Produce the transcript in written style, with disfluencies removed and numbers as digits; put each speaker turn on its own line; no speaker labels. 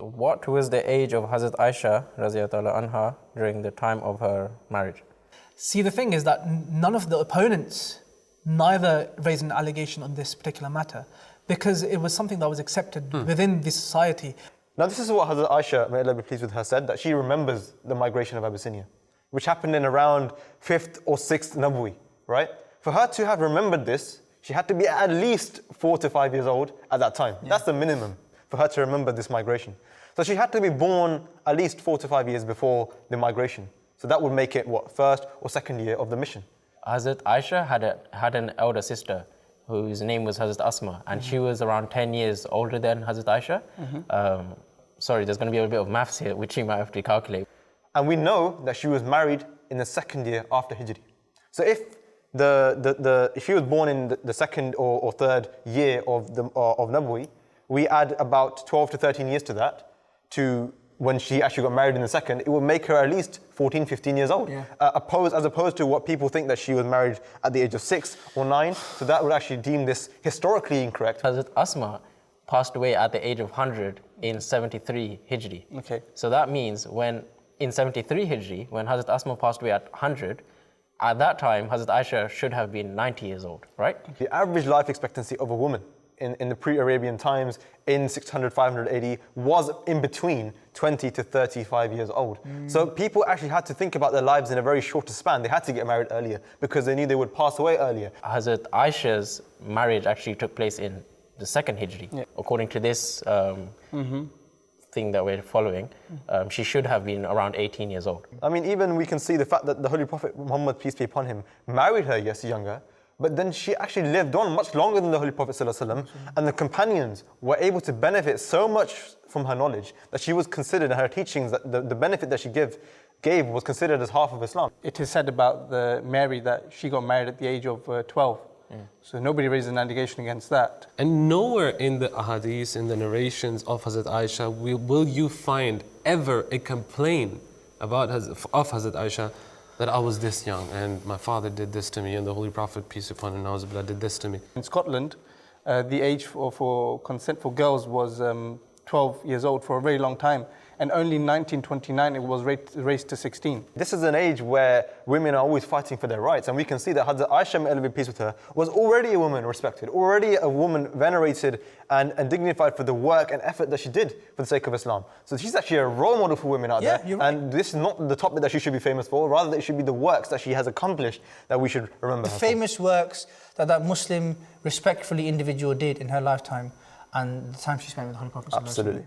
What was the age of Hazrat Ayesha radiallahu anha during the time of her marriage?
See, the thing is that none of the opponents neither raised an allegation on this particular matter because it was something that was accepted within this society.
Now this is what Hazrat Ayesha, may Allah be pleased with her, said, that she remembers the migration of Abyssinia, which happened in around 5th or 6th Nabawi, right? For her to have remembered this, she had to be at least 4 to 5 years old at that time. Yeah. That's the minimum for her to remember this migration. So she had to be born at least 4 to 5 years before the migration. So that would make it, what, first or second year of the mission.
Hazrat Ayesha had an elder sister whose name was Hazrat Asma, and she was around 10 years older than Hazrat Ayesha. Sorry, there's going to be a bit of maths here, which you might have to calculate.
And we know that she was married in the second year after Hijri. So if if she was born in the second or third year of Nabawi, we add about 12 to 13 years to that, to when she actually got married in the second, it would make her at least 14, 15 years old. Yeah. As opposed to what people think that she was married at the age of 6 or 9. So that would actually deem this historically incorrect.
Hazrat Asma passed away at the age of 100 in 73 Hijri.
Okay.
So that means in 73 Hijri, when Hazrat Asma passed away at 100, at that time, Hazrat Ayesha should have been 90 years old, right?
The average life expectancy of a woman in the pre-Arabian times in 600, 500 AD was in between 20 to 35 years old. So people actually had to think about their lives in a very shorter span. They had to get married earlier because they knew they would pass away earlier.
Hazrat Ayesha's marriage actually took place in the second Hijri. Yeah. According to this thing that we're following, she should have been around 18 years old.
I mean, even we can see the fact that the Holy Prophet Muhammad, peace be upon him, married her, yes, younger, but then she actually lived on much longer than the Holy Prophet ﷺ, and the companions were able to benefit so much from her knowledge that she was considered, her teachings, that the benefit that she gave was considered as half of Islam.
It is said about Mary that she got married at the age of 12. So nobody raised an allegation against that.
And nowhere in the ahadith, in the narrations of Hazrat Ayesha, will you find ever a complaint of Hazrat Ayesha that I was this young and my father did this to me and the Holy Prophet, peace upon him, did this to me.
In Scotland, the age for consent for girls was 12 years old for a very long time. And only in 1929 it was raised to 16.
This is an age where women are always fighting for their rights, and we can see that Hazrat Ayesha, may Allah be pleased with her, was already a woman respected, already a woman venerated and dignified for the work and effort that she did for the sake of Islam. So she's actually a role model for women out there. Right. And this is not the topic that she should be famous for, rather that it should be the works that she has accomplished that we should remember her for.
Famous works that Muslim respectfully individual did in her lifetime and the time she spent with the Holy Prophet.
Absolutely.